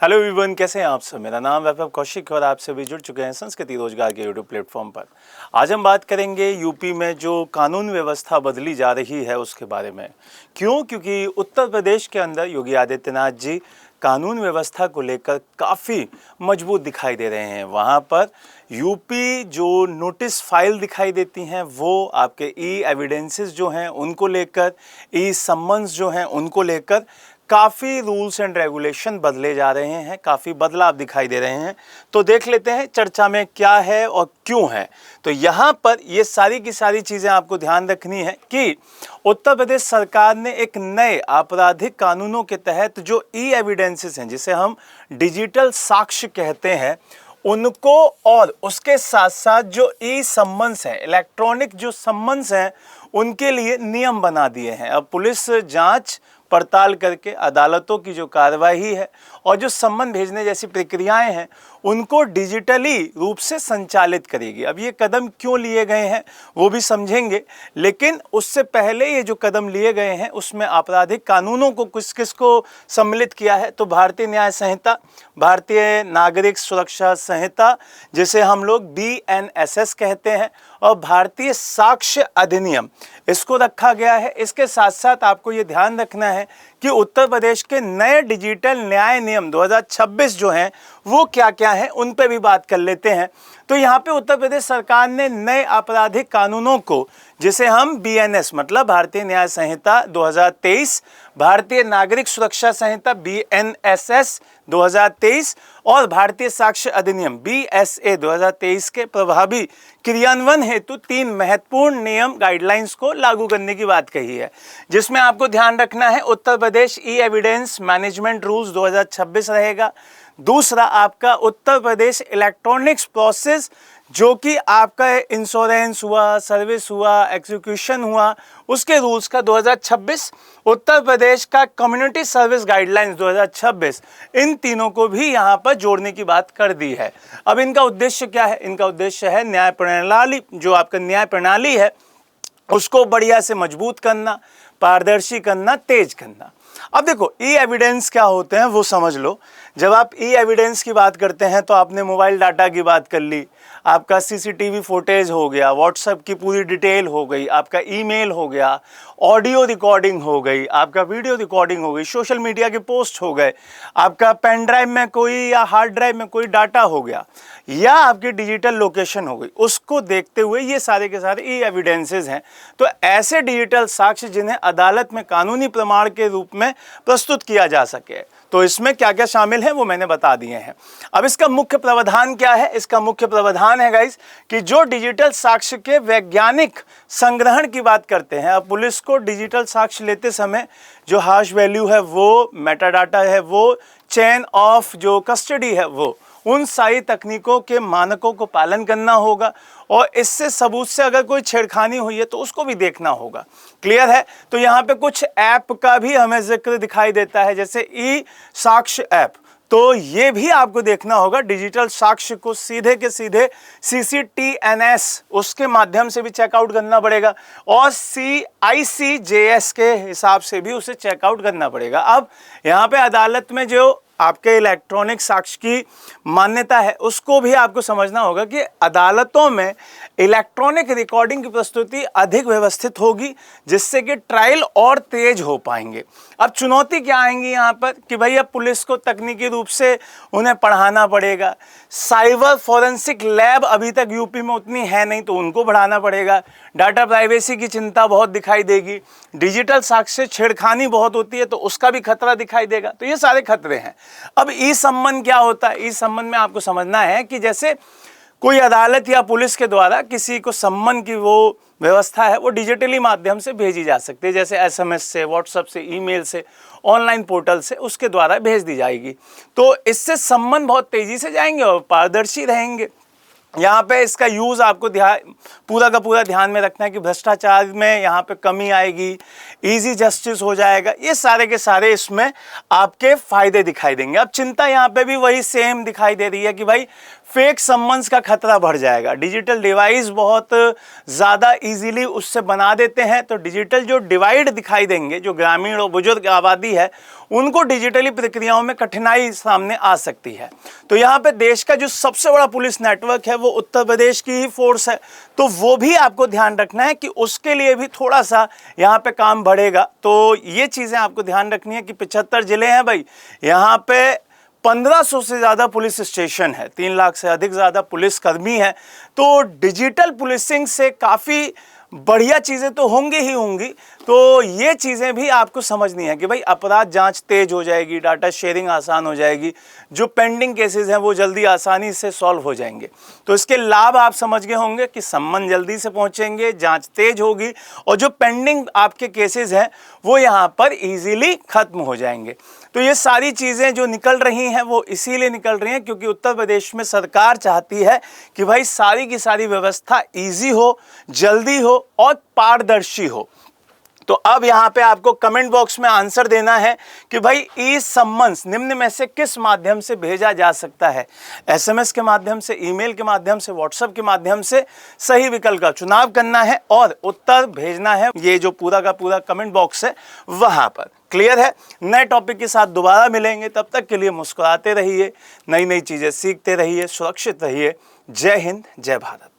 Hello everyone, कैसे हैं आप सब। मेरा नाम वैभव कौशिक है और आप सभी जुड़ चुके हैं संस्कृति रोजगार के यूट्यूब प्लेटफॉर्म पर। आज हम बात करेंगे यूपी में जो कानून व्यवस्था बदली जा रही है उसके बारे में। क्योंकि उत्तर प्रदेश के अंदर योगी आदित्यनाथ जी कानून व्यवस्था को लेकर काफ़ी मजबूत दिखाई दे रहे हैं। वहाँ पर यूपी जो नोटिस फाइल दिखाई देती हैं वो आपके ई एविडेंसेस जो हैं उनको लेकर, ई सम्मन्स जो हैं उनको लेकर काफ़ी रूल्स एंड रेगुलेशन बदले जा रहे हैं, काफ़ी बदलाव दिखाई दे रहे हैं। तो देख लेते हैं चर्चा में क्या है और क्यों है। तो यहाँ पर ये सारी की सारी चीज़ें आपको ध्यान रखनी है कि उत्तर प्रदेश सरकार ने एक नए आपराधिक कानूनों के तहत जो ई एविडेंसेस हैं, जिसे हम डिजिटल साक्ष्य कहते हैं, उनको और उसके साथ साथ जो ई सम्मन्स हैं, इलेक्ट्रॉनिक जो सम्मन्स हैं, उनके लिए नियम बना दिए हैं। अब पुलिस जांच पड़ताल करके अदालतों की जो कार्रवाई है और जो सम्मन भेजने जैसी प्रक्रियाएं हैं उनको डिजिटली रूप से संचालित करेगी। अब ये कदम क्यों लिए गए हैं वो भी समझेंगे, लेकिन उससे पहले ये जो कदम लिए गए हैं उसमें आपराधिक कानूनों को किस किस को सम्मिलित किया है। तो भारतीय न्याय संहिता, भारतीय नागरिक सुरक्षा संहिता जिसे हम लोग BNSS कहते हैं, और भारतीय साक्ष्य अधिनियम इसको रखा गया है। इसके साथ साथ आपको ये ध्यान रखना है कि उत्तर प्रदेश के नए डिजिटल न्याय नियम 2026 जो हैं वो क्या क्या हैं उन पे भी बात कर लेते हैं। तो यहाँ पे उत्तर प्रदेश सरकार ने नए आपराधिक कानूनों को, जिसे हम BNS मतलब भारतीय न्याय संहिता 2023, भारतीय नागरिक सुरक्षा संहिता BNSS 2023 और भारतीय साक्ष्य अधिनियम BSA 2023 के प्रभावी क्रियान्वयन हेतु 3 महत्वपूर्ण नियम गाइडलाइंस को लागू करने की बात कही है, जिसमें आपको ध्यान रखना है उत्तर प्रदेश ई एविडेंस मैनेजमेंट रूल्स 2026 रहेगा। दूसरा आपका उत्तर प्रदेश इलेक्ट्रॉनिक्स प्रोसेस, जो कि आपका इंश्योरेंस हुआ, सर्विस हुआ, एग्जीक्यूशन हुआ, उसके रूल्स का 2026। उत्तर प्रदेश का कम्युनिटी सर्विस गाइडलाइंस 2026, इन तीनों को भी यहाँ पर जोड़ने की बात कर दी है। अब इनका उद्देश्य क्या है? इनका उद्देश्य है न्याय प्रणाली, जो आपका न्याय प्रणाली है उसको बढ़िया से मजबूत करना, पारदर्शी करना, तेज करना। अब देखो ई एविडेंस क्या होते हैं वो समझ लो। जब आप ई एविडेंस की बात करते हैं तो आपने मोबाइल डाटा की बात कर ली, आपका CCTV फुटेज हो गया, व्हाट्सएप की पूरी डिटेल हो गई, आपका ईमेल हो गया, ऑडियो रिकॉर्डिंग हो गई, आपका वीडियो रिकॉर्डिंग हो गई, सोशल मीडिया के पोस्ट हो गए, आपका पेन ड्राइव में कोई या हार्ड ड्राइव में कोई डाटा हो गया, या आपकी डिजिटल लोकेशन हो गई। उसको देखते हुए ये सारे के सारे ई एविडेंसेस हैं। तो ऐसे डिजिटल साक्ष्य जिन्हें अदालत में कानूनी प्रमाण के रूप में प्रस्तुत किया जा सके, तो इसमें क्या क्या शामिल है वो मैंने बता दिए हैं। अब इसका मुख्य प्रावधान क्या है? इसका मुख्य प्रावधान है गाइस कि जो डिजिटल साक्ष्य के वैज्ञानिक संग्रहण की बात करते हैं। अब पुलिस को डिजिटल साक्ष्य लेते समय जो हाश वैल्यू है वो, मेटा डाटा है वो, चेन ऑफ जो कस्टडी है वो, उन सारी तकनीकों के मानकों को पालन करना होगा, और इससे सबूत से अगर कोई छेड़खानी हुई है तो उसको भी देखना होगा। क्लियर है? तो यहाँ पे कुछ ऐप का भी हमें जिक्र दिखाई देता है, जैसे ई साक्ष्य ऐप। तो ये भी आपको देखना होगा। डिजिटल साक्ष्य को सीधे के सीधे CCTNS उसके माध्यम से भी चेकआउट करना पड़ेगा, और CICJS के हिसाब से भी उसे चेकआउट करना पड़ेगा। अब यहाँ पे अदालत में जो आपके इलेक्ट्रॉनिक साक्ष्य की मान्यता है उसको भी आपको समझना होगा कि अदालतों में इलेक्ट्रॉनिक रिकॉर्डिंग की प्रस्तुति अधिक व्यवस्थित होगी, जिससे कि ट्रायल और तेज हो पाएंगे। अब चुनौती क्या आएंगी यहाँ पर कि भैया पुलिस को तकनीकी रूप से उन्हें पढ़ाना पड़ेगा, साइबर फॉरेंसिक लैब अभी तक यूपी में उतनी है नहीं तो उनको बढ़ाना पड़ेगा, डाटा प्राइवेसी की चिंता बहुत दिखाई देगी, डिजिटल साक्ष्य से छेड़खानी बहुत होती है तो उसका भी खतरा दिखाई देगा। तो ये सारे खतरे हैं। अब ई सम्मन क्या होता है? ई सम्मन में आपको समझना है कि जैसे कोई अदालत या पुलिस के द्वारा किसी को सम्मन की वो व्यवस्था है वो डिजिटली माध्यम से भेजी जा सकती है, जैसे SMS से, व्हाट्सएप से, ईमेल से, ऑनलाइन पोर्टल से, उसके द्वारा भेज दी जाएगी। तो इससे सम्मन बहुत तेजी से जाएंगे और पारदर्शी रहेंगे। यहाँ पे इसका यूज़ आपको पूरा का पूरा ध्यान में रखना है कि भ्रष्टाचार में यहाँ पे कमी आएगी, इजी जस्टिस हो जाएगा, ये सारे के सारे इसमें आपके फायदे दिखाई देंगे। अब चिंता यहाँ पे भी वही सेम दिखाई दे रही है कि भाई फेक सम्मन्स का खतरा बढ़ जाएगा। डिजिटल डिवाइस बहुत ज़्यादा इजीली उससे बना देते हैं, तो डिजिटल जो डिवाइड दिखाई देंगे, जो ग्रामीण और बुजुर्ग आबादी है उनको डिजिटली प्रक्रियाओं में कठिनाई सामने आ सकती है। तो यहाँ पे देश का जो सबसे बड़ा पुलिस नेटवर्क है वो उत्तर प्रदेश की ही फोर्स है, तो वो भी आपको ध्यान रखना है कि उसके लिए भी थोड़ा सा यहाँ पे काम बढ़ेगा। तो ये चीज़ें आपको ध्यान रखनी है कि 75 जिले हैं भाई, यहाँ पे 1500 से ज़्यादा पुलिस स्टेशन है, 3 लाख से अधिक ज़्यादा पुलिस कर्मी है। तो डिजिटल पुलिसिंग से काफ़ी बढ़िया चीज़ें तो होंगी ही होंगी। तो ये चीज़ें भी आपको समझनी है कि भाई अपराध जांच तेज हो जाएगी, डाटा शेयरिंग आसान हो जाएगी, जो पेंडिंग केसेस हैं वो जल्दी आसानी से सॉल्व हो जाएंगे। तो इसके लाभ आप समझ गए होंगे कि सम्मन जल्दी से पहुंचेंगे, जांच तेज होगी और जो पेंडिंग आपके केसेस हैं वो यहाँ पर इजीली खत्म हो जाएंगे। तो ये सारी चीज़ें जो निकल रही हैं वो इसीलिए निकल रही हैं क्योंकि उत्तर प्रदेश में सरकार चाहती है कि भाई सारी की सारी व्यवस्था ईजी हो, जल्दी हो और पारदर्शी हो। तो अब यहाँ पे आपको कमेंट बॉक्स में आंसर देना है कि भाई ई सम्मन्स निम्न में से किस माध्यम से भेजा जा सकता है। एसएमएस के माध्यम से, ईमेल के माध्यम से, व्हाट्सएप के माध्यम से सही विकल्प का चुनाव करना है और उत्तर भेजना है। ये जो पूरा का पूरा कमेंट बॉक्स है वहाँ पर। क्लियर है? नए टॉपिक के साथ दोबारा मिलेंगे, तब तक के लिए मुस्कुराते रहिए, नई नई चीज़ें सीखते रहिए, सुरक्षित रहिए। जय हिंद, जय भारत।